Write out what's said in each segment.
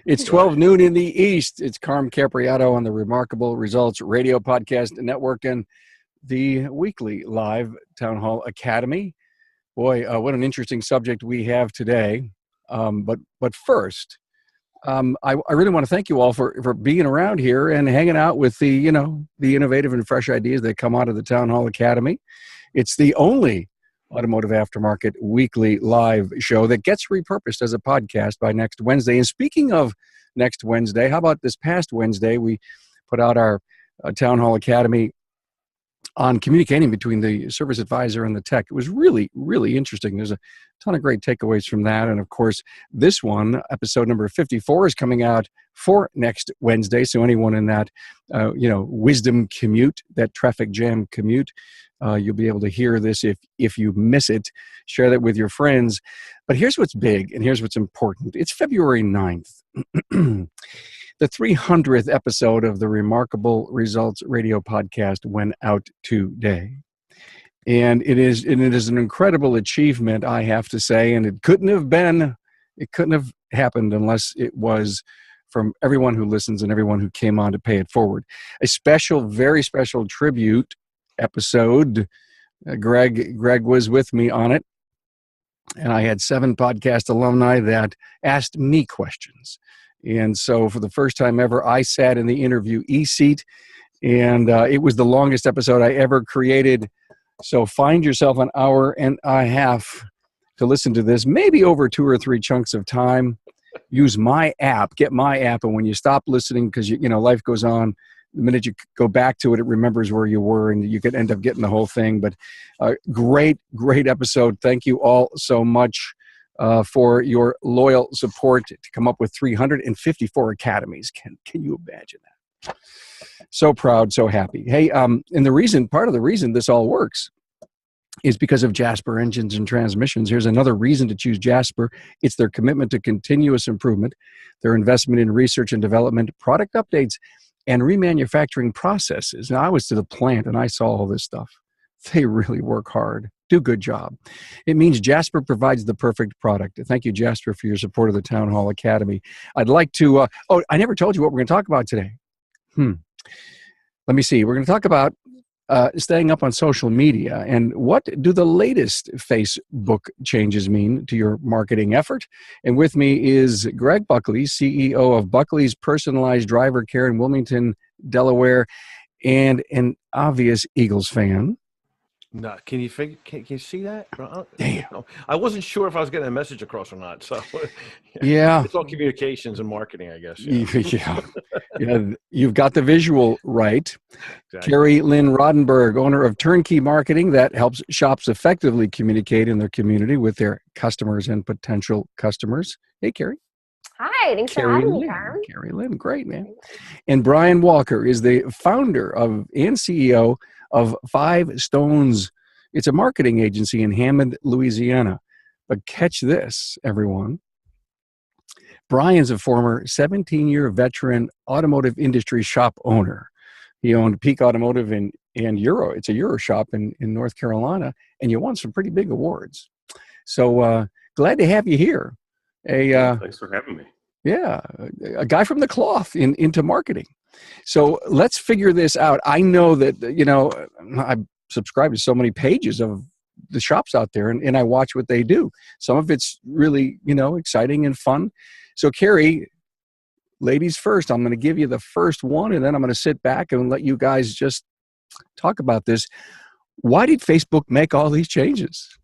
It's 12 noon in the East. It's Carm Capriato on the Remarkable Results Radio Podcast Network and the weekly live Town Hall Academy. Boy, what an interesting subject we have today. But first, I really want to thank you all for being around here and hanging out with the innovative and fresh ideas that come out of the Town Hall Academy. It's the only automotive aftermarket weekly live show that gets repurposed as a podcast by next Wednesday. And speaking of next Wednesday, how about this past Wednesday? We put out our Town Hall Academy on communicating between the service advisor and the tech. It was really, really interesting. There's a ton of great takeaways from that. And of course, this one, episode number 54, is coming out for next Wednesday. So anyone in that, wisdom commute, that traffic jam commute, you'll be able to hear this if you miss it. Share that with your friends. But here's what's big and here's what's important. It's February 9th. The 300th episode of the Remarkable Results Radio Podcast went out today. And it is an incredible achievement, I have to say, and it couldn't have happened unless it was from everyone who listens and everyone who came on to pay it forward. A special, very special tribute episode. Greg was with me on it, and I had 7 podcast alumni that asked me questions. And so for the first time ever, I sat in the interviewee seat, and it was the longest episode I ever created. So find yourself an hour and a half to listen to this, maybe over 2 or 3 chunks of time. Use my app, get my app, and when you stop listening, because life goes on, the minute you go back to it, it remembers where you were, and you could end up getting the whole thing. But great episode. Thank you all so much for your loyal support to come up with 354 academies. Can you imagine that? So proud, so happy. Hey, and part of the reason this all works is because of Jasper Engines and Transmissions. Here's another reason to choose Jasper. It's their commitment to continuous improvement, their investment in research and development, product updates, and remanufacturing processes. Now, I was to the plant and I saw all this stuff. They really work hard. Do a good job. It means Jasper provides the perfect product. Thank you, Jasper, for your support of the Town Hall Academy. I'd like to, I never told you what we're going to talk about today. Let me see. We're going to talk about staying up on social media and what do the latest Facebook changes mean to your marketing effort. And with me is Greg Buckley, CEO of Buckley's Personalized Driver Care in Wilmington, Delaware, and an obvious Eagles fan. No, can you see that? Damn. I wasn't sure if I was getting a message across or not. So yeah, it's all communications and marketing, I guess. Yeah. You've got the visual right. Exactly. Carrie Lynn Rodenberg, owner of Turnkey Marketing, that helps shops effectively communicate in their community with their customers and potential customers. Hey, Carrie. Hi, thanks for having me, Carm. Carrie Lynn, great, man. And Brian Walker is the founder and CEO of 5 Stones. It's a marketing agency in Hammond, Louisiana. But catch this, everyone. Brian's a former 17-year veteran automotive industry shop owner. He owned Peak Automotive and Euro. It's a Euro shop in North Carolina, and you won some pretty big awards. So glad to have you here. Thanks for having me. Yeah, a guy from the cloth into marketing. So let's figure this out. I know that, I subscribe to so many pages of the shops out there, and I watch what they do. Some of it's really, exciting and fun. So Carrie, ladies first, I'm going to give you the first one, and then I'm going to sit back and let you guys just talk about this. Why did Facebook make all these changes?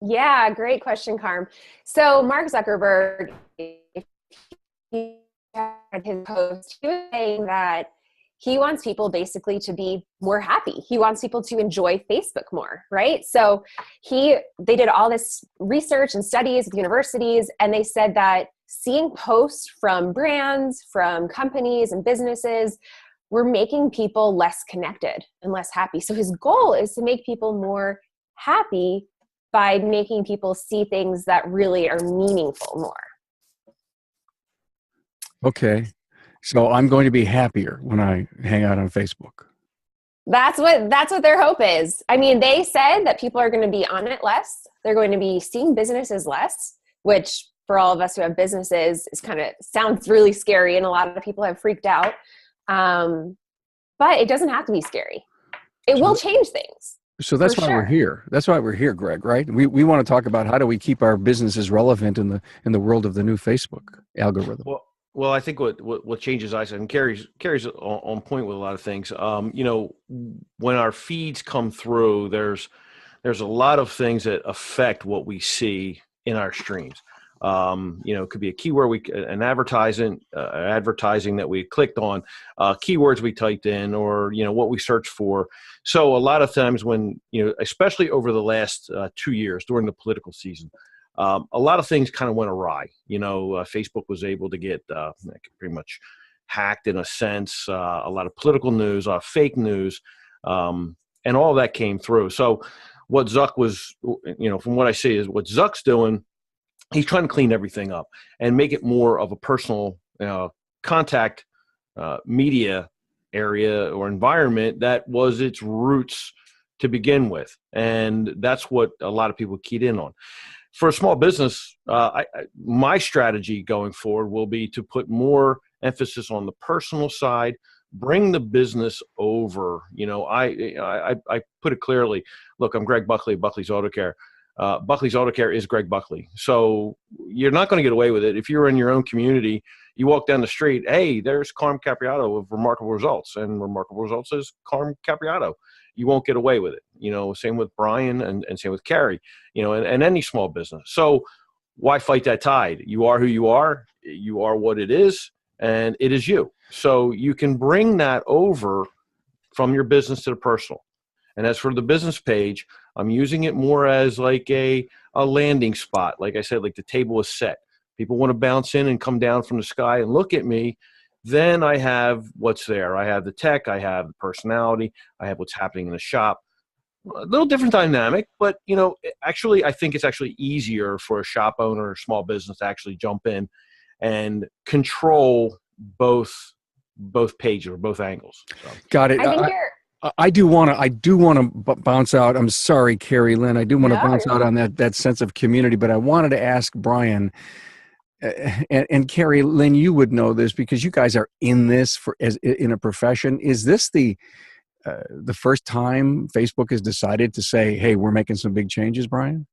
Yeah, great question, Carm. So Mark Zuckerberg, he had his post, he was saying that he wants people basically to be more happy. He wants people to enjoy Facebook more, right? So they did all this research and studies with universities, and they said that seeing posts from brands, from companies and businesses were making people less connected and less happy. So his goal is to make people more happy by making people see things that really are meaningful more. Okay. So I'm going to be happier when I hang out on Facebook. That's what their hope is. I mean, they said that people are going to be on it less. They're going to be seeing businesses less, which for all of us who have businesses is sounds really scary, and a lot of people have freaked out. But it doesn't have to be scary. It will change things. So that's why we're here. That's why we're here, Greg, right? We want to talk about how do we keep our businesses relevant in the world of the new Facebook algorithm. Well, I think what changes, I said, and Carrie's on point with a lot of things. When our feeds come through, there's a lot of things that affect what we see in our streams. It could be a keyword, an advertising that we clicked on, keywords we typed in, or what we searched for. So a lot of times when especially over the last 2 years during the political season, a lot of things kind of went awry. Facebook was able to get pretty much hacked in a sense. A lot of political news, fake news, and all of that came through. So what Zuck was, from what I see, is what Zuck's doing. He's trying to clean everything up and make it more of a personal contact media area or environment that was its roots to begin with. And that's what a lot of people keyed in on. For a small business, my strategy going forward will be to put more emphasis on the personal side, bring the business over. I put it clearly. Look, I'm Greg Buckley of Buckley's Auto Care. Buckley's Auto Care is Greg Buckley. So you're not going to get away with it. If you're in your own community, you walk down the street, hey, there's Carm Capriato of Remarkable Results, and Remarkable Results is Carm Capriato. You won't get away with it. Same with Brian and same with Carrie, and any small business. So why fight that tide? You are who you are what it is, and it is you. So you can bring that over from your business to the personal. And as for the business page, I'm using it more as like a landing spot. Like I said, like the table is set. People want to bounce in and come down from the sky and look at me. Then I have what's there. I have the tech. I have the personality. I have what's happening in the shop. A little different dynamic, but actually, I think it's actually easier for a shop owner or small business to actually jump in and control both pages or both angles. So. Got it. I do want to bounce out. I'm sorry, Carrie Lynn. I do want to bounce out on that sense of community, but I wanted to ask Brian and Carrie Lynn. You would know this because you guys are in this in a profession. Is this the first time Facebook has decided to say, "Hey, we're making some big changes"? Brian?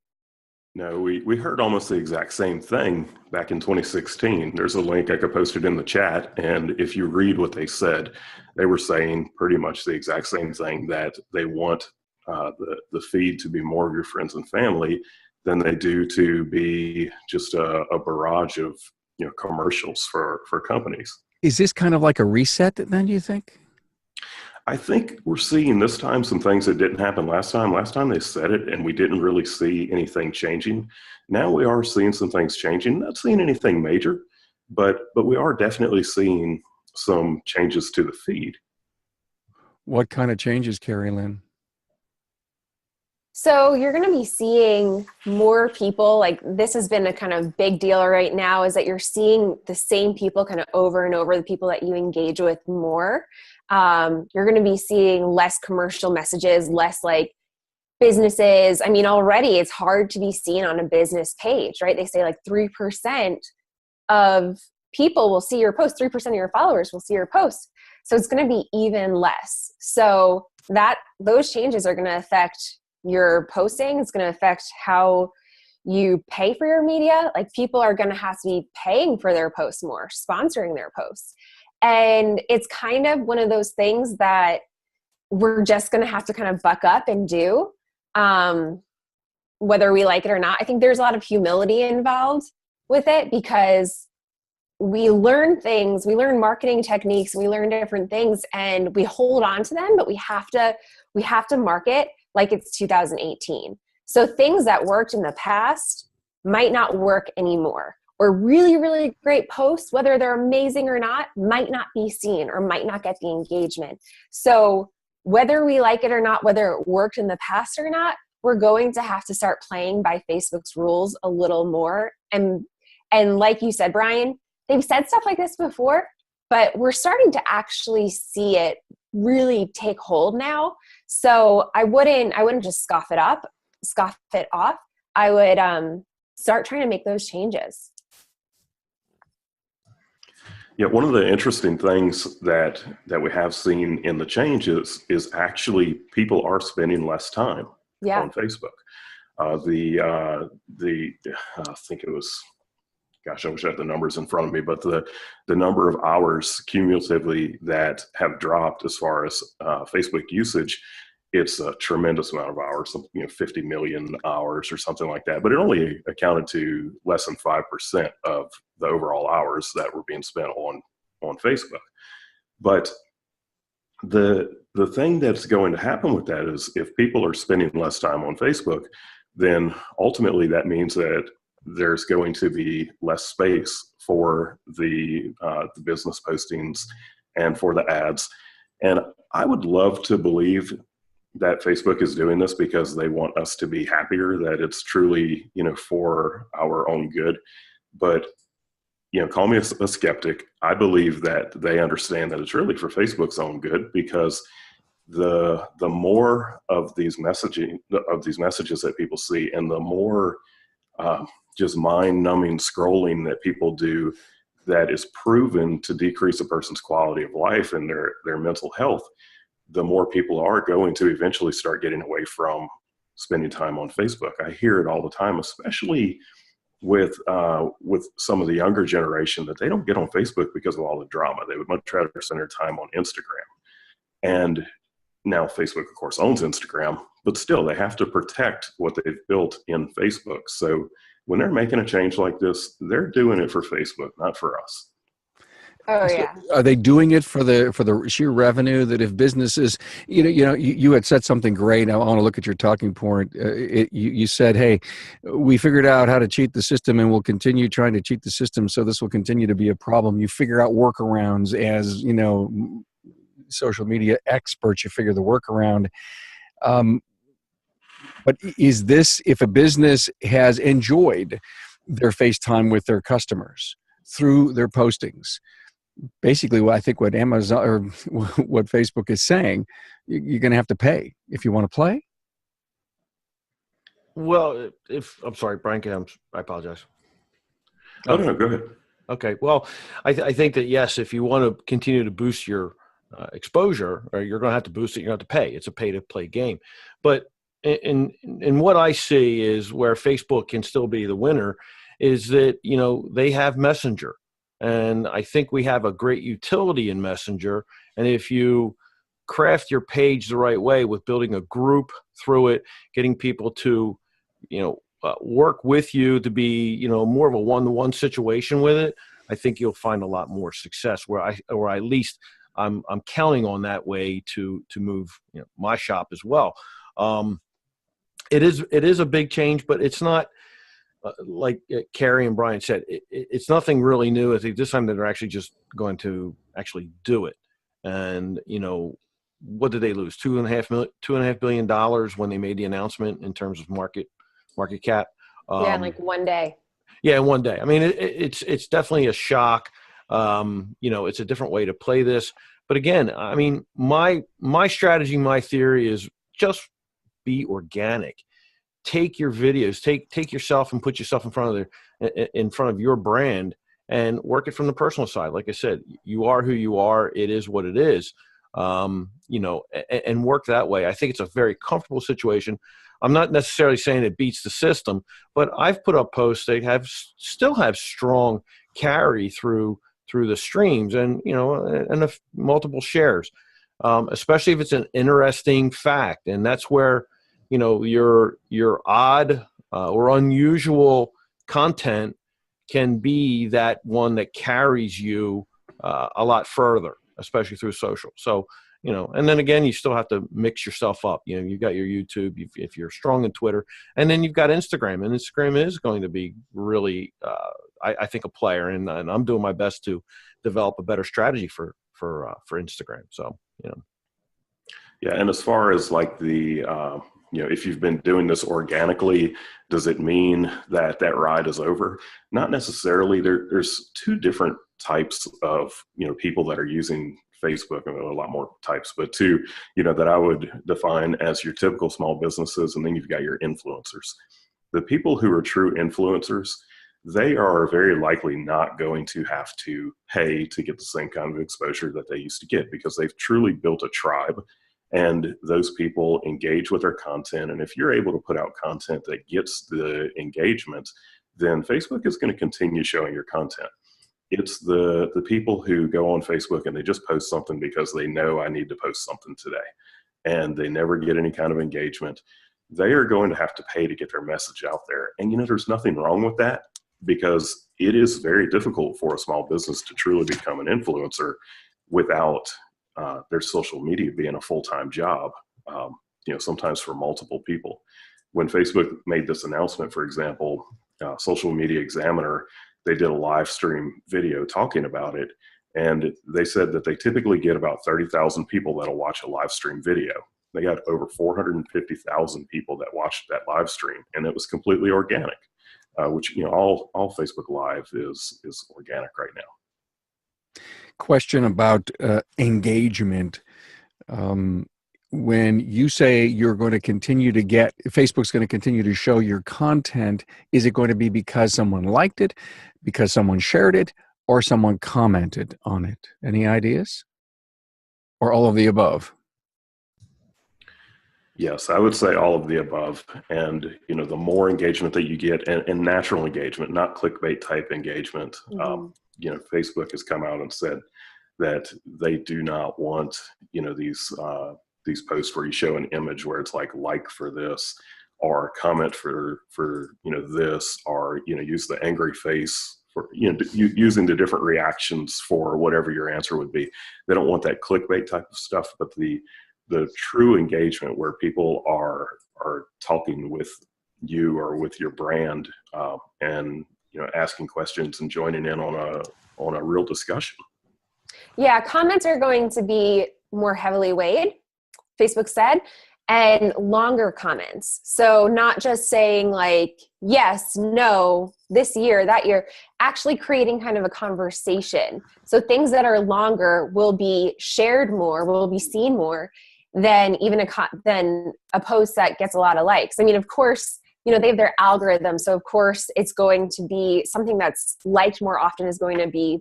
No, we heard almost the exact same thing back in 2016. There's a link I could post it in the chat, and if you read what they said, they were saying pretty much the exact same thing, that they want the feed to be more of your friends and family than they do to be just a barrage of commercials for companies. Is this kind of like a reset then, do you think? I think we're seeing this time some things that didn't happen last time. Last time they said it and we didn't really see anything changing. Now we are seeing some things changing. Not seeing anything major, but we are definitely seeing some changes to the feed. What kind of changes, Carrie Lynn? So you're going to be seeing more people, like this has been a kind of big deal right now, is that you're seeing the same people kind of over and over, the people that you engage with more. You're going to be seeing less commercial messages, less like businesses. I mean, already it's hard to be seen on a business page, right? They say like 3% of people will see your post, 3% of your followers will see your post. So it's going to be even less. So those changes are going to affect your posting. It's going to affect how you pay for your media. Like people are going to have to be paying for their posts more, sponsoring their posts. And it's kind of one of those things that we're just going to have to kind of buck up and do, whether we like it or not. I think there's a lot of humility involved with it because we learn things, we learn marketing techniques, we learn different things and we hold on to them, but we have to market like it's 2018. So things that worked in the past might not work anymore. Or really, really great posts, whether they're amazing or not, might not be seen or might not get the engagement. So whether we like it or not, whether it worked in the past or not, we're going to have to start playing by Facebook's rules a little more. And like you said, Brian, they've said stuff like this before, but we're starting to actually see it really take hold now. So I wouldn't just scoff it off. I would start trying to make those changes. Yeah, one of the interesting things that we have seen in the changes is actually people are spending less time Yeah. on Facebook. I think it was, gosh, I wish I had the numbers in front of me, but the number of hours cumulatively that have dropped as far as Facebook usage, it's a tremendous amount of hours, 50 million hours or something like that. But it only accounted to less than 5% of the overall hours that were being spent on Facebook. But the thing that's going to happen with that is if people are spending less time on Facebook, then ultimately that means that there's going to be less space for the business postings and for the ads. And I would love to believe that Facebook is doing this because they want us to be happier, that it's truly, for our own good. But, call me a skeptic. I believe that they understand that it's really for Facebook's own good, because the more of these messages that people see, and the more just mind-numbing scrolling that people do that is proven to decrease a person's quality of life and their mental health, the more people are going to eventually start getting away from spending time on Facebook. I hear it all the time, especially with some of the younger generation, that they don't get on Facebook because of all the drama. They would much rather spend their time on Instagram. And now Facebook, of course, owns Instagram, but still they have to protect what they've built in Facebook. So when they're making a change like this, they're doing it for Facebook, not for us. Oh So yeah. are they doing it for the sheer revenue? That if businesses, you had said something great. I want to look at your talking point. You said, "Hey, we figured out how to cheat the system, and we'll continue trying to cheat the system. So this will continue to be a problem." You figure out workarounds as social media experts. You figure the workaround. But is this, if a business has enjoyed their face time with their customers through their postings? Basically, I think what Amazon or what Facebook is saying, you're going to have to pay if you want to play. Well, I'm sorry, Brian, I apologize. Oh, no, go ahead. Okay. Well, I think that, yes, if you want to continue to boost your exposure, or you're going to have to boost it, you're going to have to pay. It's a pay-to-play game. But in what I see is where Facebook can still be the winner is that, they have Messenger. And I think we have a great utility in Messenger. And if you craft your page the right way with building a group through it, getting people to, work with you to be, more of a one-to-one situation with it, I think you'll find a lot more success. Or at least I'm counting on that way to move, my shop as well. It is a big change, but it's not. Like Carrie and Brian said, it's nothing really new. I think this time they're actually just going to actually do it. And, what did they lose? $2.5 billion when they made the announcement in terms of market cap. Yeah, in like one day. Yeah, in one day. I mean, it's definitely a shock. It's a different way to play this. But again, I mean, my strategy, my theory is just be organic. Take your videos, take yourself and put yourself in front of your brand and work it from the personal side. Like I said, you are who you are. It is what it is. And work that way. I think it's a very comfortable situation. I'm not necessarily saying it beats the system, but I've put up posts that still have strong carry through the streams and multiple shares, especially if it's an interesting fact. And that's where your odd or unusual content can be that one that carries you a lot further, especially through social. So, and then again, you still have to mix yourself up. You've got your YouTube, if you're strong in Twitter, and then you've got Instagram. And Instagram is going to be really, I think, a player. And I'm doing my best to develop a better strategy for Instagram. So, Yeah, and as far as like the if you've been doing this organically, does it mean that ride is over? Not necessarily. There's two different types of, people that are using Facebook. I mean, a lot more types, but two, that I would define as your typical small businesses. And then you've got your influencers. The people who are true influencers, they are very likely not going to have to pay to get the same kind of exposure that they used to get, because they've truly built a tribe and those people engage with their content. And if you're able to put out content that gets the engagement, then Facebook is going to continue showing your content. It's the people who go on Facebook and they just post something because they know I need to post something today, and they never get any kind of engagement. They are going to have to pay to get their message out there. And there's nothing wrong with that, because it is very difficult for a small business to truly become an influencer without their social media being a full-time job, sometimes for multiple people. When Facebook made this announcement, for example, Social Media Examiner, they did a live stream video talking about it. And they said that they typically get about 30,000 people that'll watch a live stream video. They got over 450,000 people that watched that live stream, and it was completely organic, which, all Facebook Live is organic right now. Question about engagement. When you say you're going to continue to get, Facebook's going to continue to show your content, is it going to be because someone liked it, because someone shared it, or someone commented on it? Any ideas? Or all of the above? Yes, I would say all of the above. And, the more engagement that you get, and natural engagement, not clickbait type engagement, Facebook has come out and said that they do not want, these posts where you show an image where it's like for this, or comment for this, or, use the angry face for, using the different reactions for whatever your answer would be. They don't want that clickbait type of stuff, but the true engagement where people are talking with you or with your brand, and asking questions and joining in on a real discussion. Yeah, comments are going to be more heavily weighed, Facebook said, and longer comments. So not just saying like, yes, no, this year, that year, actually creating kind of a conversation. So things that are longer will be shared more, will be seen more than even a post that gets a lot of likes. I mean, of course, they have their algorithm. So of course it's going to be something that's liked more often is going to be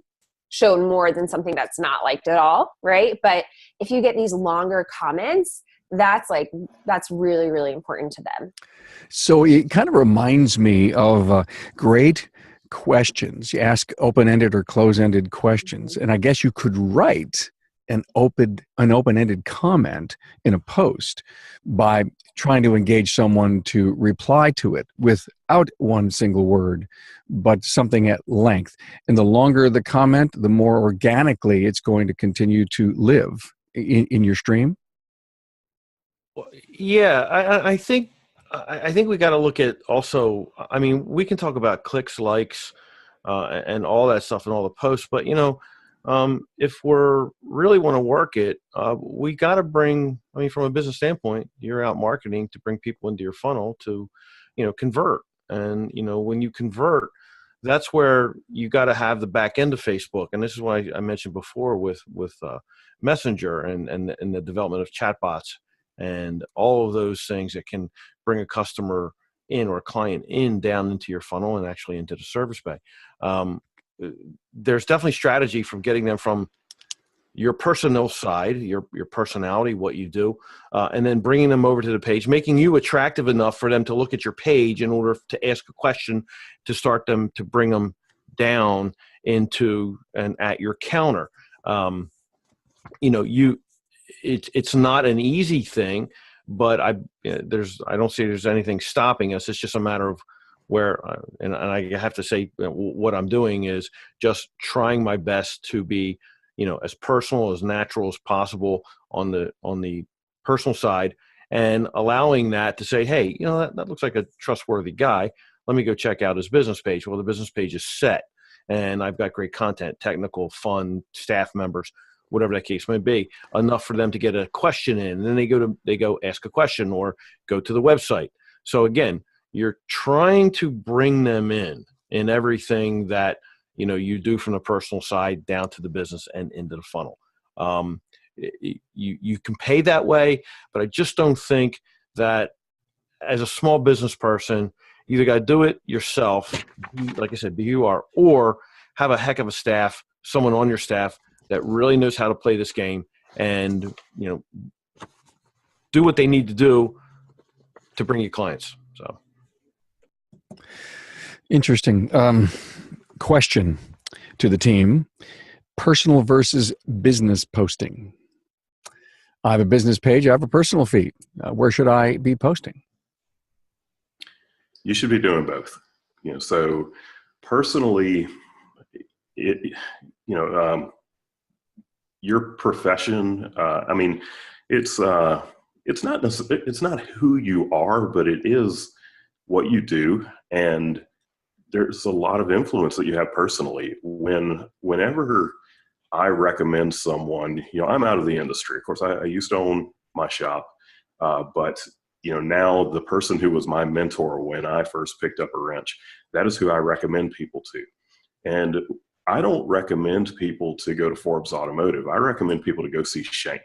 shown more than something that's not liked at all, right? But if you get these longer comments, that's really, really important to them. So it kind of reminds me of great questions. You ask open-ended or close-ended questions. And I guess you could write an open-ended comment in a post by trying to engage someone to reply to it without one single word, but something at length. And the longer the comment, the more organically it's going to continue to live in your stream. Yeah, I think we got to look at also. I mean, we can talk about clicks, likes, and all that stuff and all the posts, but if we're really want to work it, we got to bring. I mean, from a business standpoint, you're out marketing to bring people into your funnel to, convert. And when you convert, that's where you got to have the back end of Facebook. And this is why I mentioned before with Messenger and the development of chatbots and all of those things that can bring a customer in or a client in down into your funnel and actually into the service bay. There's definitely strategy from getting them from your personal side, your personality, what you do, and then bringing them over to the page, making you attractive enough for them to look at your page in order to ask a question, to start them to bring them down into and at your counter. It's not an easy thing, but I don't see there's anything stopping us. It's just a matter of where, and I have to say what I'm doing is just trying my best to be, as personal, as natural as possible on the personal side, and allowing that to say, hey, that looks like a trustworthy guy. Let me go check out his business page. Well, the business page is set, and I've got great content, technical, fun, staff members, whatever that case may be, enough for them to get a question in. And then they go ask a question or go to the website. So again, you're trying to bring them in everything that you do from the personal side down to the business and into the funnel. You can pay that way, but I just don't think that as a small business person, You either got to do it yourself, like I said, be who you are, or have a heck of a staff, someone on your staff that really knows how to play this game and, do what they need to do to bring you clients. So. Interesting. Question to the team: personal versus business posting. I have a business page. I have a personal feed. Where should I be posting? You should be doing both. So personally, your profession. It's not who you are, but it is what you do, and there's a lot of influence that you have personally. Whenever I recommend someone, I'm out of the industry. Of course, I used to own my shop, but now the person who was my mentor when I first picked up a wrench, that is who I recommend people to. And I don't recommend people to go to Forbes Automotive. I recommend people to go see Shane.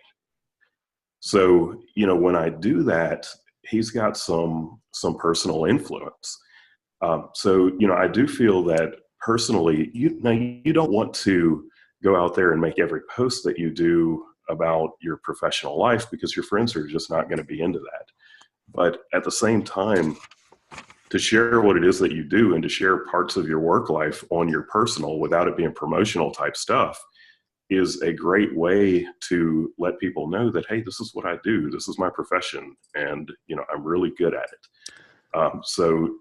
So, when I do that, he's got some personal influence. I do feel that personally, you don't want to go out there and make every post that you do about your professional life, because your friends are just not going to be into that. But at the same time, to share what it is that you do and to share parts of your work life on your personal without it being promotional type stuff is a great way to let people know that, hey, this is what I do. This is my profession. And, I'm really good at it.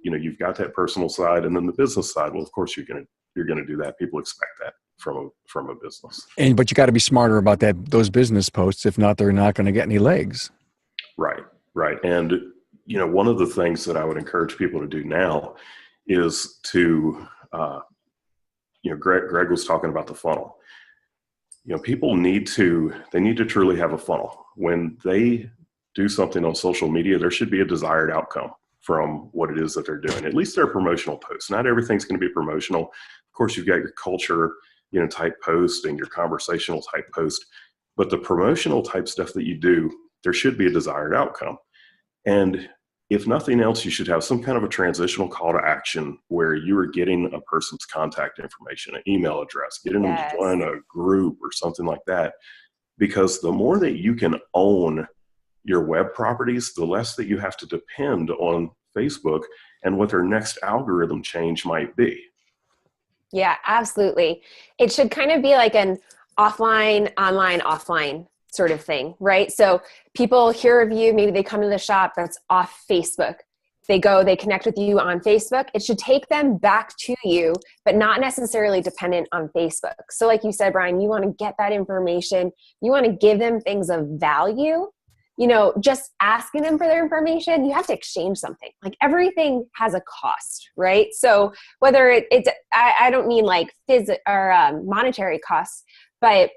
You've got that personal side, and then the business side. Well, of course you're going to do that. People expect that from a business. But you got to be smarter about those business posts. If not, they're not going to get any legs. Right. And, one of the things that I would encourage people to do now is to, Greg was talking about the funnel. People need to truly have a funnel. When they do something on social media, there should be a desired outcome from what it is that they're doing. At least their promotional posts. Not everything's going to be promotional. Of course, you've got your culture, type post and your conversational type post, but the promotional type stuff that you do, there should be a desired outcome. And if nothing else, you should have some kind of a transitional call to action where you are getting a person's contact information, an email address, getting them to join a group or something like that. Because the more that you can own your web properties, the less that you have to depend on Facebook and what their next algorithm change might be. Yeah, absolutely. It should kind of be like an offline, online, offline sort of thing, right? So people hear of you, maybe they come to the shop that's off Facebook. They connect with you on Facebook. It should take them back to you, but not necessarily dependent on Facebook. So like you said, Brian, you want to get that information. You want to give them things of value. Just asking them for their information, you have to exchange something. Like everything has a cost, right? So whether I don't mean like monetary costs, but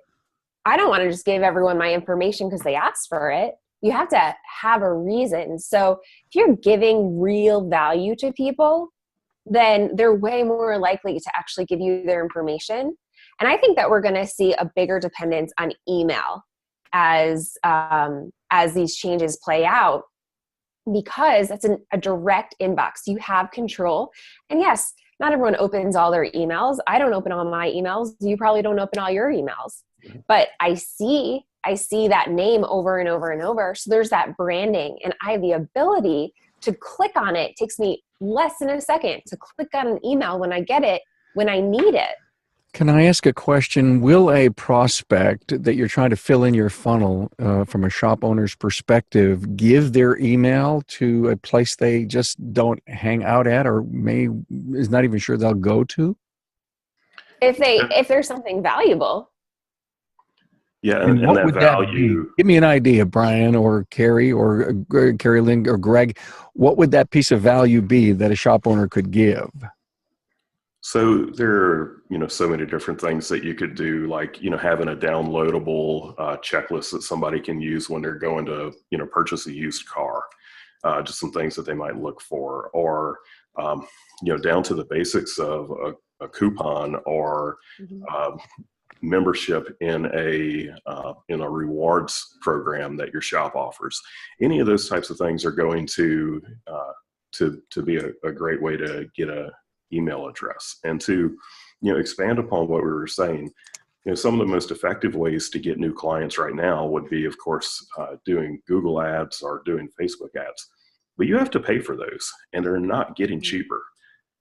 I don't want to just give everyone my information because they asked for it. You have to have a reason. So if you're giving real value to people, then they're way more likely to actually give you their information. And I think that we're going to see a bigger dependence on email as these changes play out, because it's a direct inbox. You have control. And yes, not everyone opens all their emails. I don't open all my emails. You probably don't open all your emails. But I see that name over and over and over. So there's that branding, and I have the ability to click on it. It takes me less than a second to click on an email when I get it, when I need it. Can I ask a question? Will a prospect that you're trying to fill in your funnel from a shop owner's perspective give their email to a place they just don't hang out at, or is not even sure they'll go to? If there's something valuable. Yeah, and what that would value. that be? Give me an idea, Brian or Carrie or Carrie Lynn or Greg. What would that piece of value be that a shop owner could give? So there are, so many different things that you could do, like, having a downloadable checklist that somebody can use when they're going to, purchase a used car, just some things that they might look for, or, down to the basics of a coupon or membership in a rewards program that your shop offers. Any of those types of things are going to to be a great way to get a email address. And to, expand upon what we were saying, some of the most effective ways to get new clients right now would be, of course, doing Google ads or doing Facebook ads. But you have to pay for those, and they're not getting cheaper.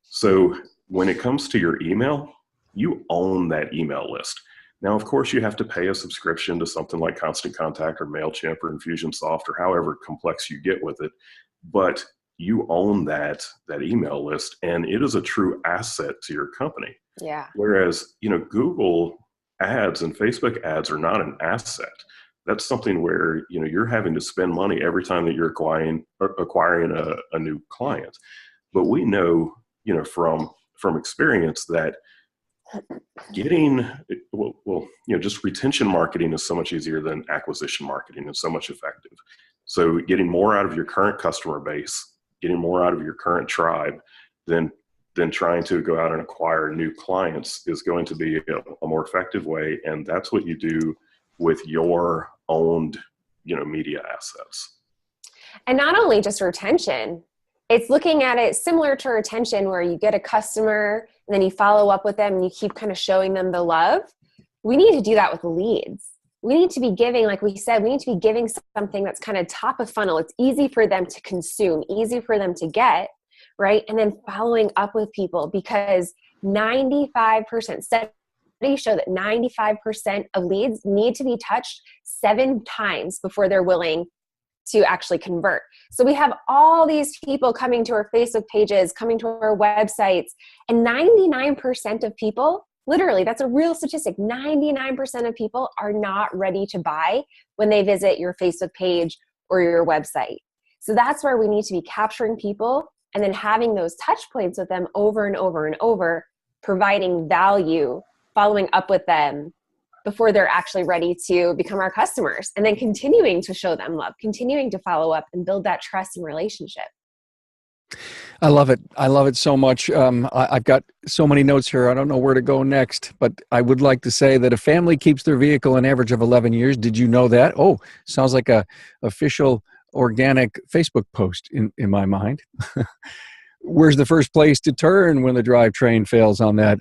So when it comes to your email, you own that email list. Now, of course, you have to pay a subscription to something like Constant Contact or MailChimp or Infusionsoft or however complex you get with it. But you own that email list, and it is a true asset to your company. Yeah. Whereas, Google ads and Facebook ads are not an asset. That's something where, you're having to spend money every time that you're acquiring a new client. But we know, from experience that getting, just retention marketing is so much easier than acquisition marketing and so much effective. So getting more out of your current customer base, getting more out of your current tribe than trying to go out and acquire new clients is going to be a more effective way. And that's what you do with your owned, media assets. And not only just retention, it's looking at it similar to retention, where you get a customer and then you follow up with them and you keep kind of showing them the love. We need to do that with leads. We need to be giving, like we said, we need to be giving something that's kind of top of funnel. It's easy for them to consume, easy for them to get, right? And then following up with people, because 95%, studies show that 95% of leads need to be touched 7 times before they're willing to actually convert. So we have all these people coming to our Facebook pages, coming to our websites, and 99% of people, literally, that's a real statistic, 99% of people are not ready to buy when they visit your Facebook page or your website. So that's where we need to be capturing people and then having those touch points with them over and over and over, providing value, following up with them before they're actually ready to become our customers, and then continuing to show them love, continuing to follow up and build that trust and relationship. I love it. I love it so much. I've got so many notes here. I don't know where to go next, but I would like to say that a family keeps their vehicle an average of 11 years. Did you know that? Oh, sounds like a official organic Facebook post in my mind. Where's the first place to turn when the drivetrain fails on that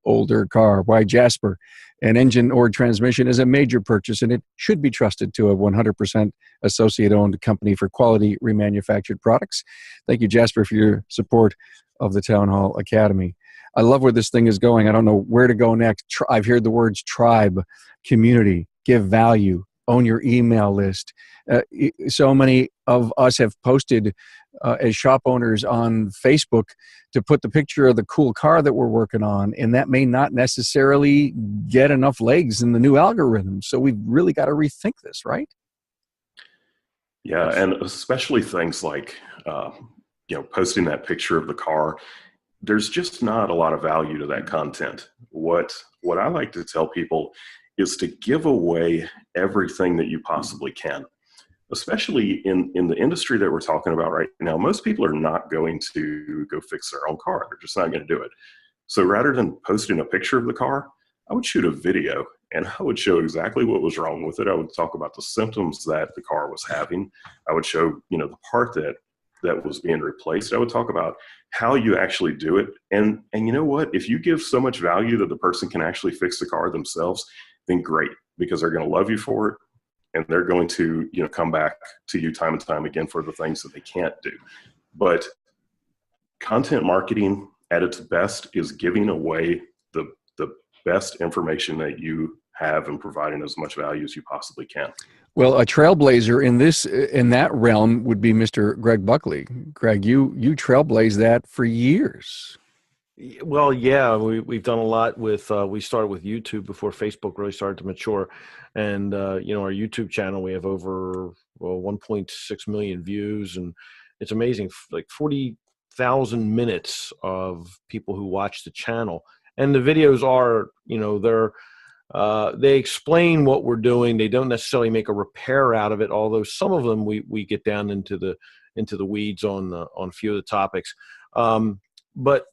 older car? Why, Jasper? An engine or transmission is a major purchase, and it should be trusted to a 100% associate-owned company for quality remanufactured products. Thank you, Jasper, for your support of the Town Hall Academy. I love where this thing is going. I don't know where to go next. I've heard the words tribe, community, give value, own your email list. So many of us have posted as shop owners on Facebook to put the picture of the cool car that we're working on, and that may not necessarily get enough legs in the new algorithm. So we've really got to rethink this, right? Yeah, and especially things like, posting that picture of the car. There's just not a lot of value to that content. What I like to tell people is to give away everything that you possibly can. Especially in the industry that we're talking about right now, most people are not going to go fix their own car. They're just not going to do it. So rather than posting a picture of the car, I would shoot a video and I would show exactly what was wrong with it. I would talk about the symptoms that the car was having. I would show, the part that was being replaced. I would talk about how you actually do it. And you know what? If you give so much value that the person can actually fix the car themselves, then great, because they're going to love you for it. And they're going to, come back to you time and time again for the things that they can't do. But content marketing at its best is giving away the best information that you have and providing as much value as you possibly can. Well, a trailblazer in that realm would be Mr. Greg Buckley. Greg, you trailblazed that for years. Well, yeah, we've done a lot with, we started with YouTube before Facebook really started to mature. And, our YouTube channel, we have over 1.6 million views, and it's amazing, like 40,000 minutes of people who watch the channel. And the videos are, they explain what we're doing. They don't necessarily make a repair out of it, although some of them we get down into the weeds on a few of the topics. But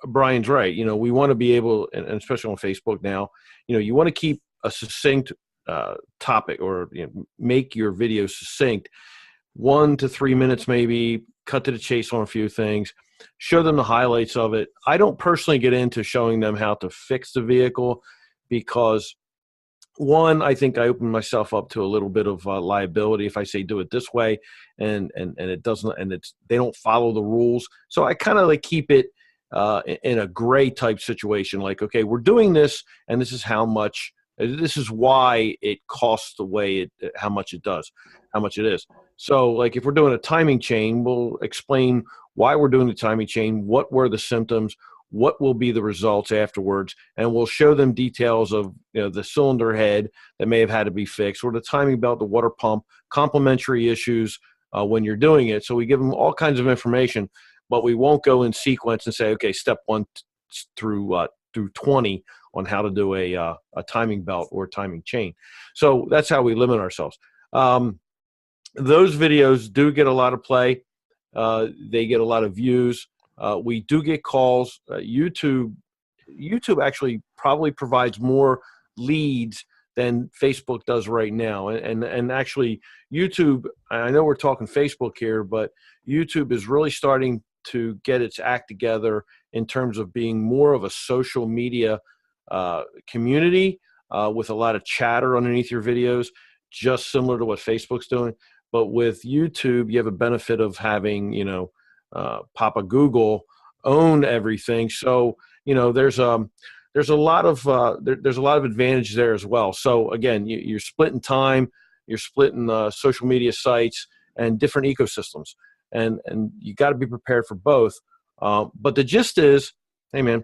Brian's right. We want to be able, and especially on Facebook now, you want to keep a succinct topic, or make your video succinct, 1 to 3 minutes, maybe cut to the chase on a few things, show them the highlights of it. I don't personally get into showing them how to fix the vehicle because, one, I think I open myself up to a little bit of liability if I say do it this way, and it doesn't, and they don't follow the rules. So I kind of like keep it in a gray type situation. Like, okay, we're doing this, and this is how much. This is why it costs the way how much it does, how much it is. So, like, if we're doing a timing chain, we'll explain why we're doing the timing chain, what were the symptoms, what will be the results afterwards, and we'll show them details of the cylinder head that may have had to be fixed, or the timing belt, the water pump, complementary issues when you're doing it. So we give them all kinds of information, but we won't go in sequence and say, okay, step 1 through 20 on how to do a timing belt or timing chain. So that's how we limit ourselves. Those videos do get a lot of play. They get a lot of views. We do get calls. YouTube actually probably provides more leads than Facebook does right now. And actually YouTube, I know we're talking Facebook here, but YouTube is really starting to get its act together in terms of being more of a social media community with a lot of chatter underneath your videos, just similar to what Facebook's doing. But with YouTube, you have a benefit of having, Papa Google own everything. So, there's a lot of there's a lot of advantage there as well. So again, you're splitting time, you're splitting social media sites and different ecosystems, and you got to be prepared for both. But the gist is, hey man,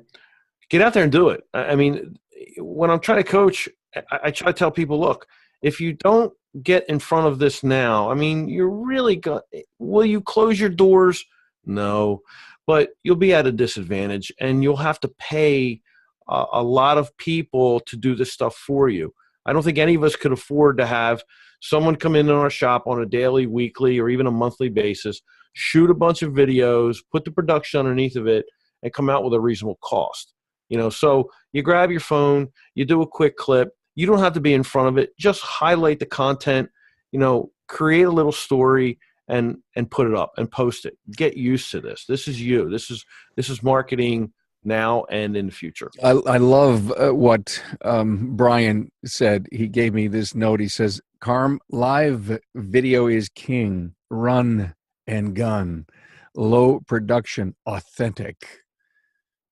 get out there and do it. I mean, when I'm trying to coach, I try to tell people, look, if you don't get in front of this now, I mean, you're really will you close your doors? No, but you'll be at a disadvantage, and you'll have to pay a lot of people to do this stuff for you. I don't think any of us could afford to have someone come in our shop on a daily, weekly, or even a monthly basis, shoot a bunch of videos, put the production underneath of it, and come out with a reasonable cost. So you grab your phone, you do a quick clip. You don't have to be in front of it. Just highlight the content, create a little story and put it up and post it. Get used to this. This is you. This is marketing now and in the future. I love what Brian said. He gave me this note. He says, Carm, live video is king. Run and gun. Low production, authentic.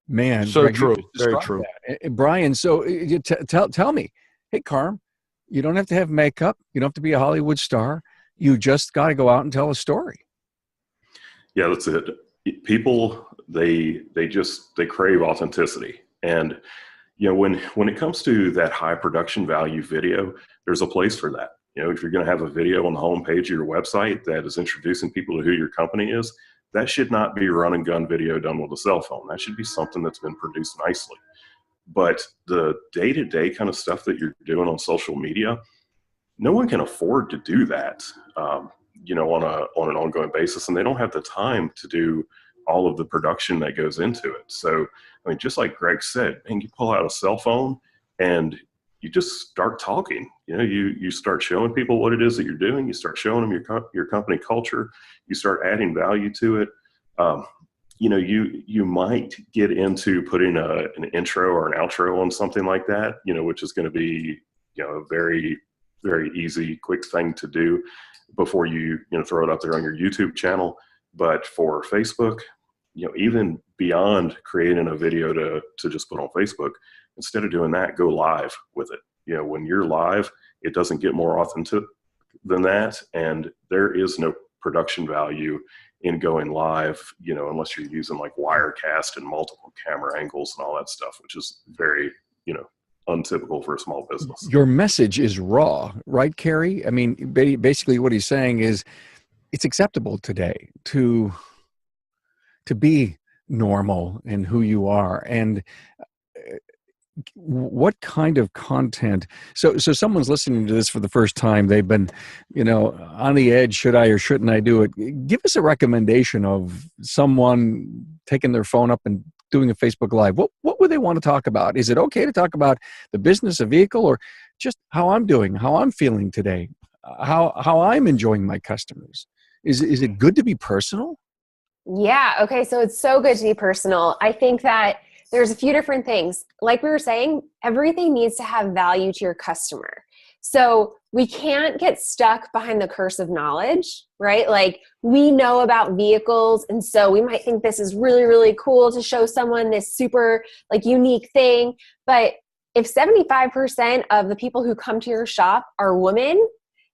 Man, so Greg, true. Very true. Brian, so tell me, hey, Carm, you don't have to have makeup. You don't have to be a Hollywood star. You just got to go out and tell a story. Yeah, that's it. People, they crave authenticity. And, when it comes to that high production value video, there's a place for that. If you're going to have a video on the homepage of your website that is introducing people to who your company is, that should not be a run and gun video done with a cell phone. That should be something that's been produced nicely. But the day-to-day kind of stuff that you're doing on social media, no one can afford to do that, on an ongoing basis, and they don't have the time to do all of the production that goes into it. So, I mean, just like Greg said, man, you pull out a cell phone and you just start talking. You start showing people what it is that you're doing. You start showing them your company culture. You start adding value to it. You might get into putting an intro or an outro on something like that, which is going to be, a very, very easy, quick thing to do before you throw it up there on your YouTube channel. But for Facebook, even beyond creating a video to just put on Facebook, instead of doing that, go live with it. When you're live, it doesn't get more authentic than that. And there is no production value in going live, unless you're using like Wirecast and multiple camera angles and all that stuff, which is very, untypical for a small business. Your message is raw, right, Carrie? I mean, basically what he's saying is it's acceptable today to be normal in who you are. And what kind of content? So someone's listening to this for the first time. They've been, on the edge. Should I or shouldn't I do it? Give us a recommendation of someone taking their phone up and doing a Facebook Live. What would they want to talk about? Is it okay to talk about the business, a vehicle, or just how I'm doing, how I'm feeling today, how I'm enjoying my customers? Is it good to be personal? Yeah. Okay. So it's so good to be personal. I think that there's a few different things. Like we were saying, everything needs to have value to your customer. So we can't get stuck behind the curse of knowledge, right? Like we know about vehicles. And so we might think this is really, really cool to show someone this super like unique thing. But if 75% of the people who come to your shop are women,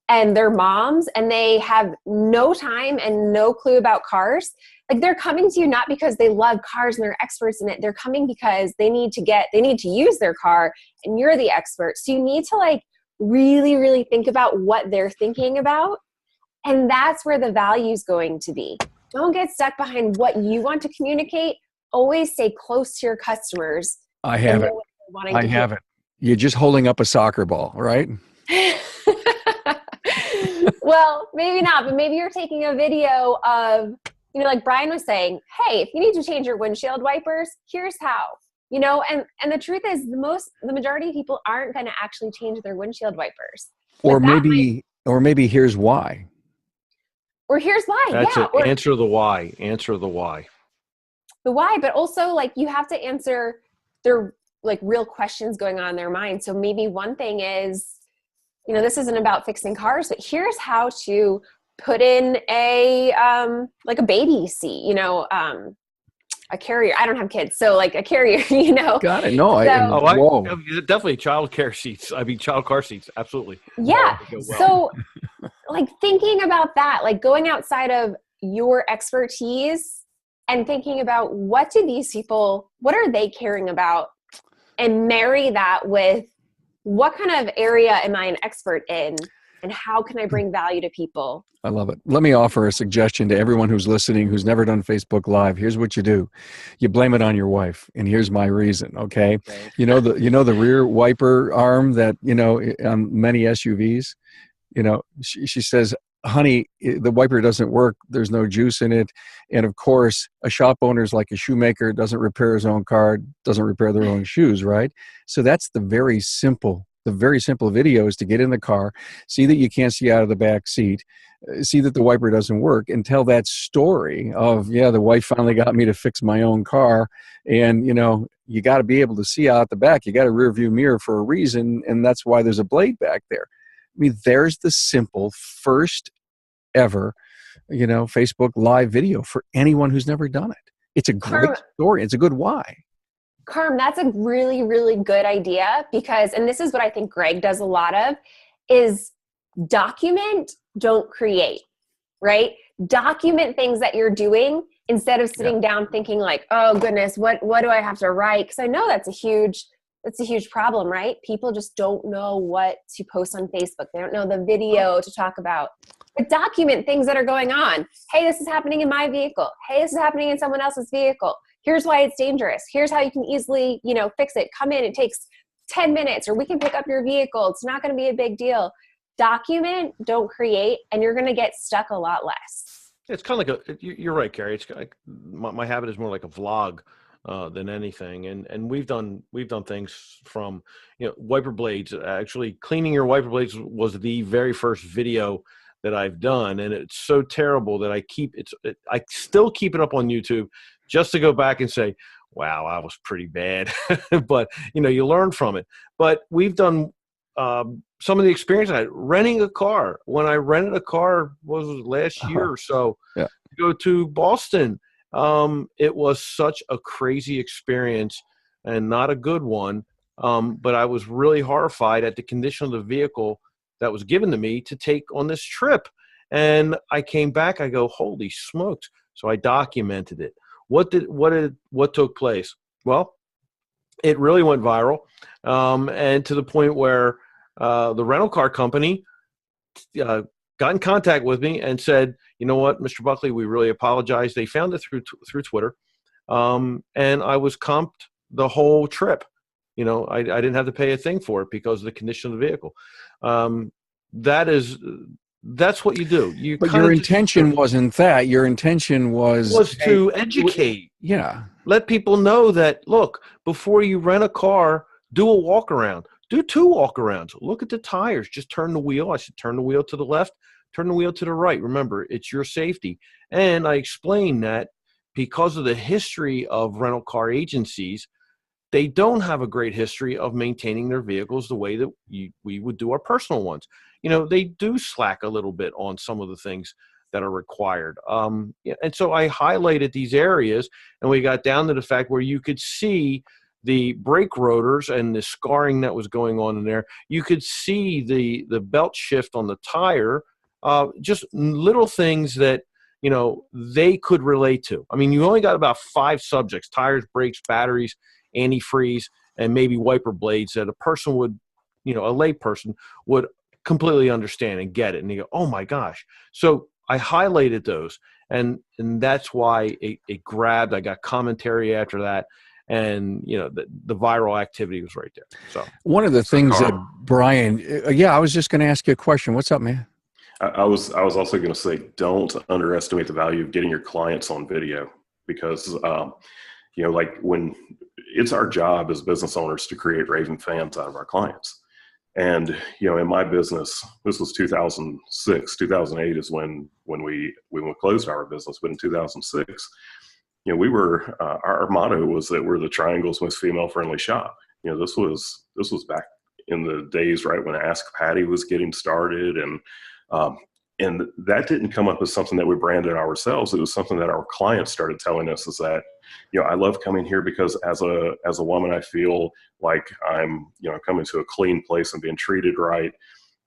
and they're moms and they have no time and no clue about cars, like they're coming to you not because they love cars and they're experts in it. They're coming because they need to use their car and you're the expert. So you need to like really, really think about what they're thinking about. And that's where the value is going to be. Don't get stuck behind what you want to communicate. Always stay close to your customers. I have it. I have it. You're just holding up a soccer ball, right? Well, maybe not, but maybe you're taking a video of, like Brian was saying, hey, if you need to change your windshield wipers, here's how, and the truth is the majority of people aren't going to actually change their windshield wipers. Or maybe here's why. Or here's why. That's yeah. it. Answer the why. Answer the why. The why, but also like you have to answer their like real questions going on in their mind. So maybe one thing is, this isn't about fixing cars, but here's how to put in a like a baby seat, a carrier. I don't have kids, so like a carrier, Got it. No, definitely child car seats. Child car seats. Absolutely. Yeah. So like thinking about that, like going outside of your expertise and thinking about what are they caring about, and marry that with what kind of area am I an expert in and how can I bring value to people? I love it. Let me offer a suggestion to everyone who's listening who's never done Facebook Live. Here's what you do. You blame it on your wife. And here's my reason, okay? The rear wiper arm that, on many SUVs, she says, honey, the wiper doesn't work. There's no juice in it. And of course, a shop owner's like a shoemaker, doesn't repair his own car, doesn't repair their own shoes, right? So that's the very simple video is to get in the car, see that you can't see out of the back seat, see that the wiper doesn't work, and tell that story of, the wife finally got me to fix my own car. And, you got to be able to see out the back. You got a rear view mirror for a reason. And that's why there's a blade back there. There's the simple first ever, Facebook Live video for anyone who's never done it. It's a great story. It's a good why. Carm, that's a really, really good idea because, and this is what I think Greg does a lot of, is document, don't create, right? Document things that you're doing instead of sitting down thinking like, oh goodness, what do I have to write? Because I know that's a huge problem, right? People just don't know what to post on Facebook. They don't know the video to talk about. But document things that are going on. Hey, this is happening in my vehicle. Hey, this is happening in someone else's vehicle. Here's why it's dangerous. Here's how you can easily, fix it. Come in, it takes 10 minutes, or we can pick up your vehicle. It's not going to be a big deal. Document, don't create, and you're going to get stuck a lot less. It's kind of like you're right, Carrie. It's like my habit is more like a vlog than anything. And we've done things from, wiper blades. Actually, cleaning your wiper blades was the very first video that I've done, and it's so terrible that I still keep it up on YouTube just to go back and say, wow, I was pretty bad. But you learn from it. But we've done some of the experience I had renting a car. When I rented a car, what was it, last year or so, to go to Boston. It was such a crazy experience and not a good one. But I was really horrified at the condition of the vehicle that was given to me to take on this trip. And I came back, I go, holy smokes. So I documented it. What took place? Well, it really went viral. And to the point where the rental car company got in contact with me and said, you know what, Mr. Buckley, we really apologize. They found it through Twitter. And I was comped the whole trip. I didn't have to pay a thing for it because of the condition of the vehicle. That's what you do. But your intention wasn't that. Your intention was to educate. Yeah. Let people know that, look, before you rent a car, do a walk around. Do 2 walk arounds. Look at the tires. Just turn the wheel. I said, turn the wheel to the left, turn the wheel to the right. Remember, it's your safety. And I explained that because of the history of rental car agencies, they don't have a great history of maintaining their vehicles the way that we would do our personal ones. They do slack a little bit on some of the things that are required. And so I highlighted these areas, and we got down to the fact where you could see the brake rotors and the scarring that was going on in there. You could see the belt shift on the tire, just little things that, they could relate to. I mean, you only got about 5 subjects: tires, brakes, batteries, antifreeze, and maybe wiper blades that a person would, a lay person would completely understand and get it. And you go, oh my gosh. So I highlighted those, and that's why it grabbed. I got commentary after that, and the viral activity was right there. So one of the things that Brian, I was just going to ask you a question. What's up, man? I was also going to say, don't underestimate the value of getting your clients on video, because like when it's our job as business owners to create raving fans out of our clients. And, in my business, this was 2006, 2008 is when we closed our business. But in 2006, we were, our motto was that we're the Triangle's most female friendly shop. This was back in the days, right, when Ask Patty was getting started. And that didn't come up as something that we branded ourselves. It was something that our clients started telling us, is that, I love coming here because as a woman, I feel like I'm, coming to a clean place and being treated right.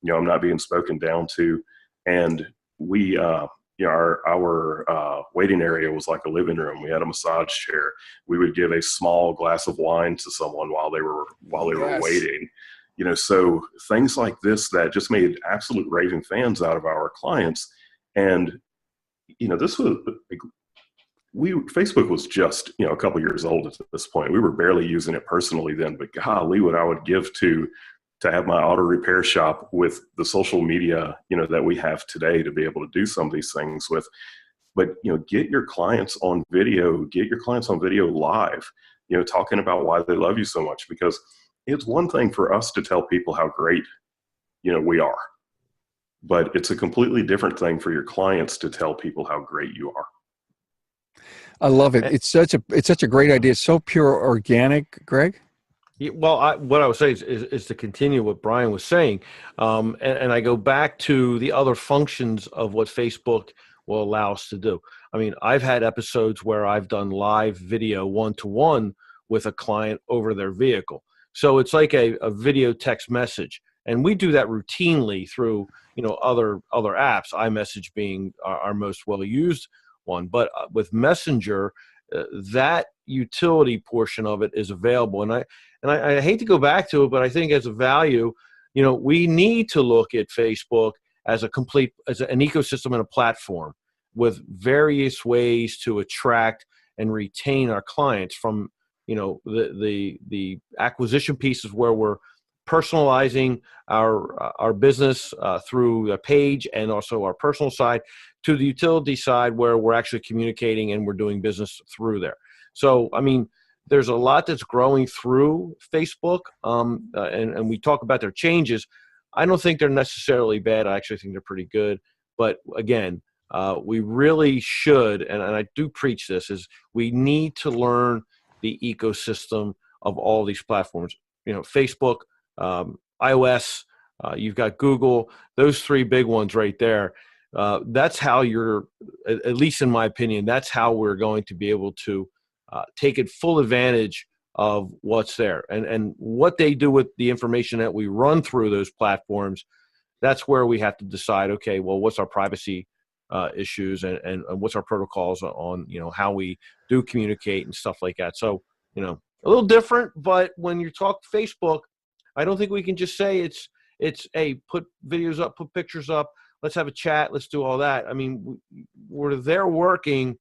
I'm not being spoken down to. And we, our waiting area was like a living room. We had a massage chair. We would give a small glass of wine to someone while they were waiting. So things like this that just made absolute raving fans out of our clients. And, this was, Facebook was just, a couple years old at this point. We were barely using it personally then, but golly, what I would give to have my auto repair shop with the social media, that we have today to be able to do some of these things with. But, get your clients on video, live, talking about why they love you so much, because it's one thing for us to tell people how great, we are, but it's a completely different thing for your clients to tell people how great you are. I love it. It's such a great idea. It's so pure organic, Greg. Yeah, well, what I would say is to continue what Brian was saying. And I go back to the other functions of what Facebook will allow us to do. I mean, I've had episodes where I've done live video one-to-one with a client over their vehicle. So it's like a video text message. And we do that routinely through, other apps, iMessage being our most well-used one. But with Messenger, that utility portion of it is available. And I hate to go back to it, but I think as a value, we need to look at Facebook as an ecosystem and a platform with various ways to attract and retain our clients, from the acquisition pieces where we're personalizing our business through a page, and also our personal side, to the utility side where we're actually communicating and we're doing business through there. So, I mean, there's a lot that's growing through Facebook, and we talk about their changes. I don't think they're necessarily bad. I actually think they're pretty good. But again, we really should, and I do preach this, is we need to learn the ecosystem of all these platforms. Facebook, iOS, you've got Google, those 3 big ones right there. That's how you're, at least in my opinion, that's how we're going to be able to take it full advantage of what's there. And what they do with the information that we run through those platforms, that's where we have to decide, okay, well, what's our privacy issues, and what's our protocols on, how we do communicate and stuff like that. So, a little different, but when you talk Facebook, I don't think we can just say it's hey, put videos up, put pictures up, let's have a chat, let's do all that. I mean, where they're working,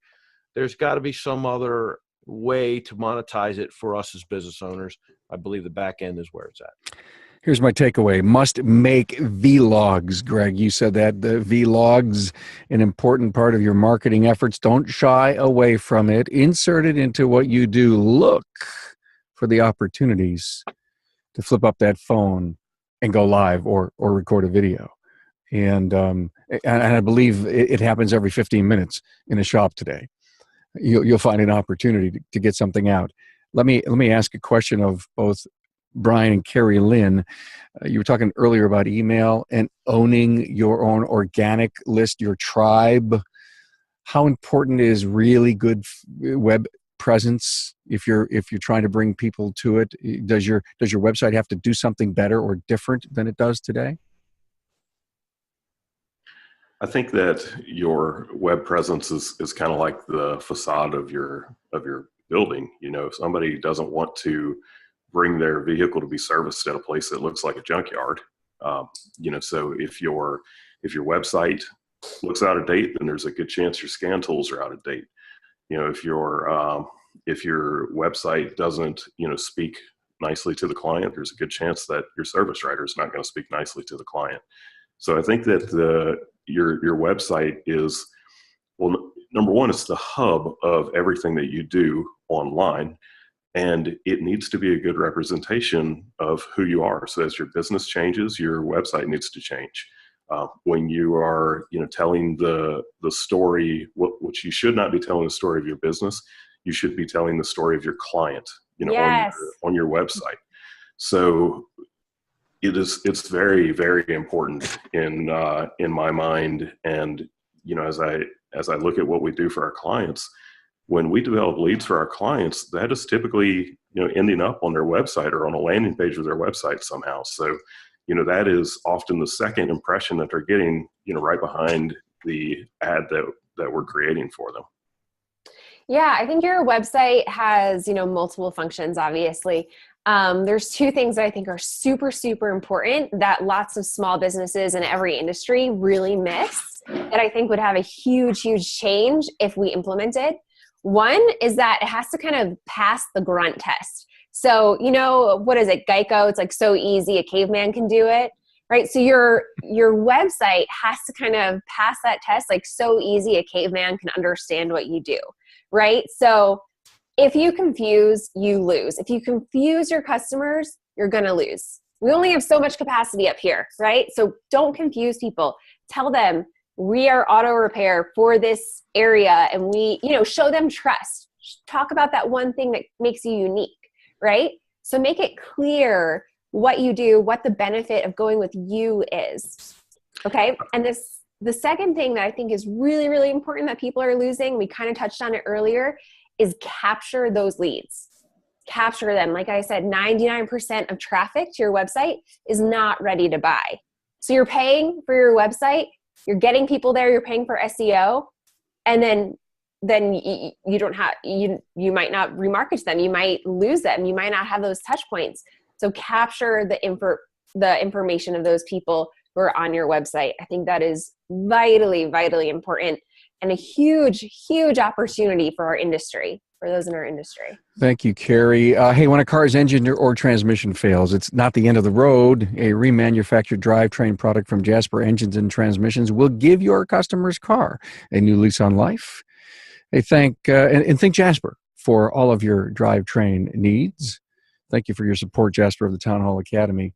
there's got to be some other way to monetize it for us as business owners. I believe the back end is where it's at. Here's my takeaway. Must make vlogs, Greg. You said that. The vlogs, an important part of your marketing efforts. Don't shy away from it. Insert it into what you do. Look for the opportunities to flip up that phone and go live or record a video. And I believe it happens every 15 minutes in a shop today. you'll find an opportunity to get something out. Let me ask a question of both Brian and Carrie Lynn. You were talking earlier about email and owning your own organic list, your tribe. How important is really good web presence if you're trying to bring people to it? Does your website have to do something better or different than it does today? I think that your web presence is kind of like the facade of your building. You know, if somebody doesn't want to bring their vehicle to be serviced at a place that looks like a junkyard, you know, so if your website looks out of date, then there's a good chance your scan tools are out of date. You know, if your website doesn't, you know, speak nicely to the client, there's a good chance that your service writer is not going to speak nicely to the client. So I think that your website is, well, number one, it's the hub of everything that you do online, and it needs to be a good representation of who you are. So as your business changes, your website needs to change. When you are, you know, telling the story, which you should not be telling the story of your business, you should be telling the story of your client, you know, Yes. on your website. So it's very, very important in my mind. And, you know, as I look at what we do for our clients, when we develop leads for our clients, that is typically, you know, ending up on their website or on a landing page of their website somehow. So, you know, that is often the second impression that they're getting, you know, right behind the ad that we're creating for them. Yeah, I think your website has, you know, multiple functions, obviously. There's two things that I think are super, super important that lots of small businesses in every industry really miss, that I think would have a huge, huge change if we implemented. One is that it has to kind of pass the grunt test. So, you know, what is it, Geico? It's like so easy, a caveman can do it, right? So your website has to kind of pass that test, like so easy, a caveman can understand what you do, right? So if you confuse, you lose. If you confuse your customers, you're going to lose. We only have so much capacity up here, right? So don't confuse people. Tell them we are auto repair for this area, and we, you know, show them trust. Talk about that one thing that makes you unique, right? So make it clear what you do, what the benefit of going with you is. Okay. And the second thing that I think is really, really important that people are losing, we kind of touched on it earlier, is capture those leads. Capture them. Like I said, 99% of traffic to your website is not ready to buy. So you're paying for your website, you're getting people there, you're paying for SEO, and then you don't have, you might not remarket to them, you might lose them, you might not have those touch points. So capture the information of those people who are on your website. I think that is vitally, vitally important, and a huge, huge opportunity for our industry, for those in our industry. Thank you, Carrie. Hey, when a car's engine or transmission fails, it's not the end of the road. A remanufactured drivetrain product from Jasper Engines and Transmissions will give your customer's car a new lease on life. Hey, thank Jasper for all of your drivetrain needs. Thank you for your support, Jasper, of the Town Hall Academy.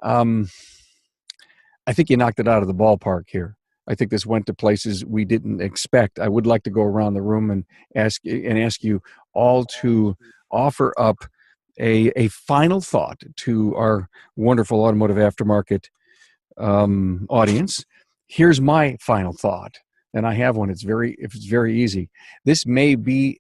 I think you knocked it out of the ballpark here. I think this went to places we didn't expect. I would like to go around the room and ask you all to offer up a final thought to our wonderful automotive aftermarket audience. Here's my final thought, and I have one. It's very easy. This may be,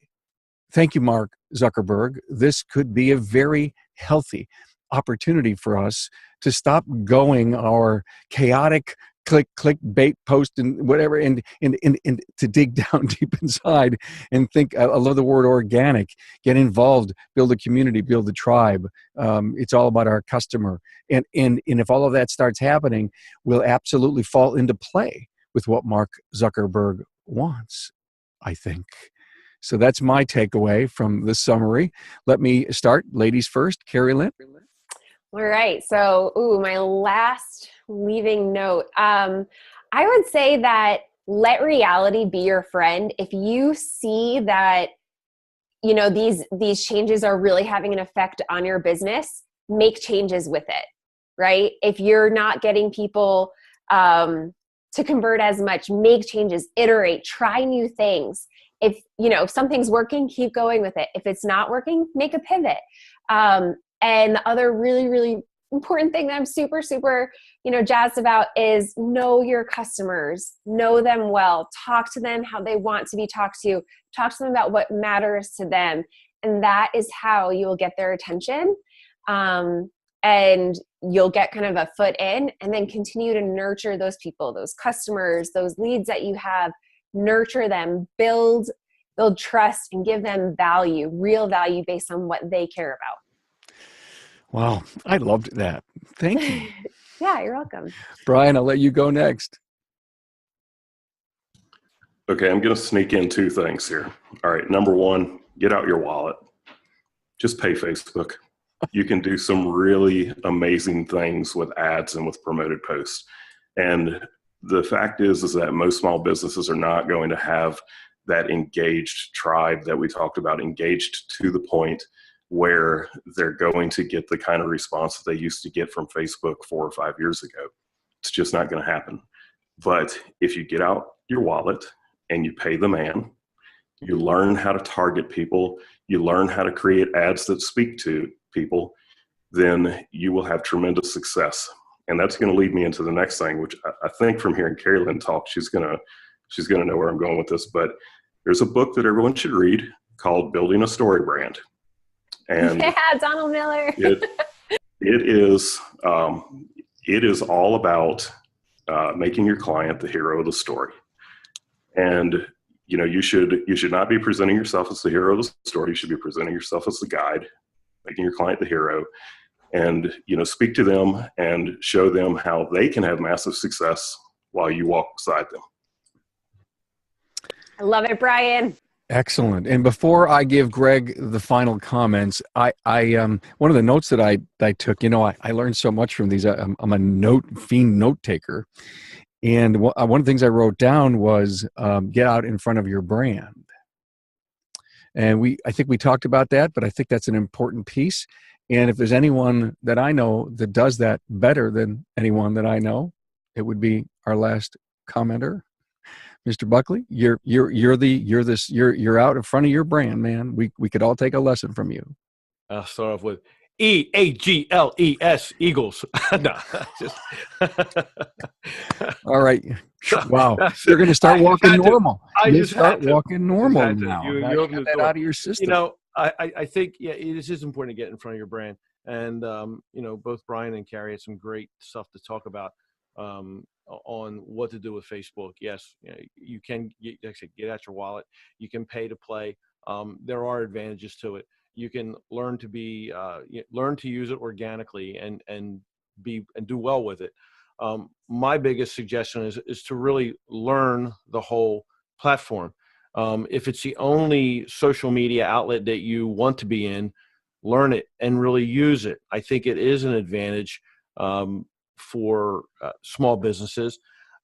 thank you, Mark Zuckerberg. This could be a very healthy opportunity for us to stop going our chaotic click bait post and whatever, and to dig down deep inside and think. I love the word organic. Get involved, build a community, build a tribe. It's all about our customer, and if all of that starts happening, we'll absolutely fall into play with what Mark Zuckerberg wants, I think. So that's my takeaway from the summary. Let me start, ladies first. Carrie Lynn. All right. So, my last leaving note. I would say that let reality be your friend. If you see that, you know, these changes are really having an effect on your business, make changes with it, right? If you're not getting people to convert as much, make changes, iterate, try new things. if, if something's working, keep going with it. If it's not working, make a pivot. And the other really, really important thing that I'm super, super, jazzed about is know your customers, know them well, talk to them how they want to be talked to, talk to them about what matters to them. And that is how you will get their attention. And you'll get kind of a foot in, and then continue to nurture those people, those customers, those leads that you have, nurture them, build trust, and give them value, real value based on what they care about. Wow, I loved that. Thank you. Yeah, you're welcome. Brian, I'll let you go next. Okay, I'm going to sneak in 2 things here. All right, number 1, get out your wallet. Just pay Facebook. You can do some really amazing things with ads and with promoted posts. And the fact is that most small businesses are not going to have that engaged tribe that we talked about, engaged to the point where they're going to get the kind of response that they used to get from Facebook 4 or 5 years ago. It's just not going to happen. But if you get out your wallet and you pay the man, you learn how to target people, you learn how to create ads that speak to people, then you will have tremendous success. And that's going to lead me into the next thing, which I think from hearing Carrie Lynn talk, she's going to know where I'm going with this. But there's a book that everyone should read called Building a Story Brand. And yeah, Donald Miller. it is all about making your client the hero of the story. And you should not be presenting yourself as the hero of the story. You should be presenting yourself as the guide, making your client the hero, and speak to them and show them how they can have massive success while you walk beside them. I love it, Brian. Excellent. And before I give Greg the final comments, I one of the notes that I took, I learned so much from these. I'm a fiend note taker. And one of the things I wrote down was get out in front of your brand. And I think we talked about that, but I think that's an important piece. And if there's anyone that I know that does that better than anyone that I know, it would be our last commenter, Mr. Buckley. You're out in front of your brand, man. We could all take a lesson from you. I'll start off with EAGLES, Eagles. No, just all right. Wow, you're going to start walking normal. Walking normal now. You get that out of your system. I think it is important to get in front of your brand, and both Brian and Carrie had some great stuff to talk about on what to do with Facebook. Yes, you can get out your wallet. You can pay to play. There are advantages to it. You can learn to use it organically and do well with it. My biggest suggestion is to really learn the whole platform. If it's the only social media outlet that you want to be in, learn it and really use it. I think it is an advantage for small businesses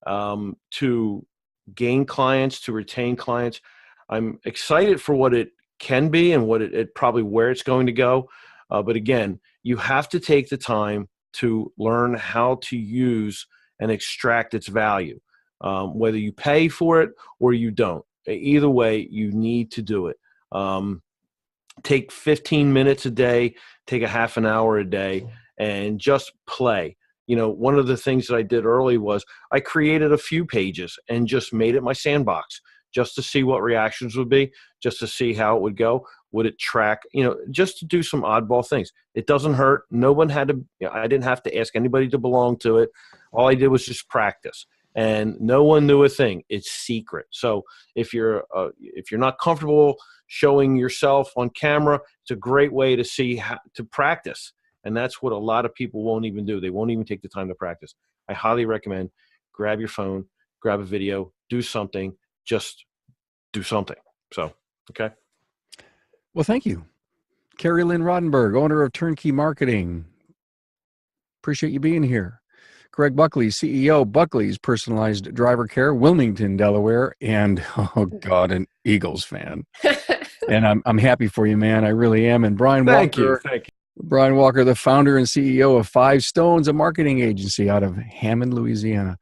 to gain clients, to retain clients. I'm excited for what it can be and what it probably where it's going to go. But again, you have to take the time to learn how to use and extract its value, whether you pay for it or you don't. Either way, you need to do it. Take 15 minutes a day, take a half an hour a day, and just play. One of the things that I did early was I created a few pages and just made it my sandbox just to see what reactions would be, just to see how it would go. Would it track, just to do some oddball things. It doesn't hurt. No one had to, I didn't have to ask anybody to belong to it. All I did was just practice. And no one knew a thing. It's secret. So if you're not comfortable showing yourself on camera, it's a great way to see how to practice. And that's what a lot of people won't even do. They won't even take the time to practice. I highly recommend grab your phone, grab a video, do something, just do something. So, okay. Well, thank you. Carrie Lynn Rodenberg, owner of Turnkey Marketing. Appreciate you being here. Greg Buckley, CEO, Buckley's Personalized Driver Care, Wilmington, Delaware, and, oh God, an Eagles fan. And I'm happy for you, man. I really am. And Brian Walker. Thank you. Brian Walker, the founder and CEO of 5 Stones, a marketing agency out of Hammond, Louisiana.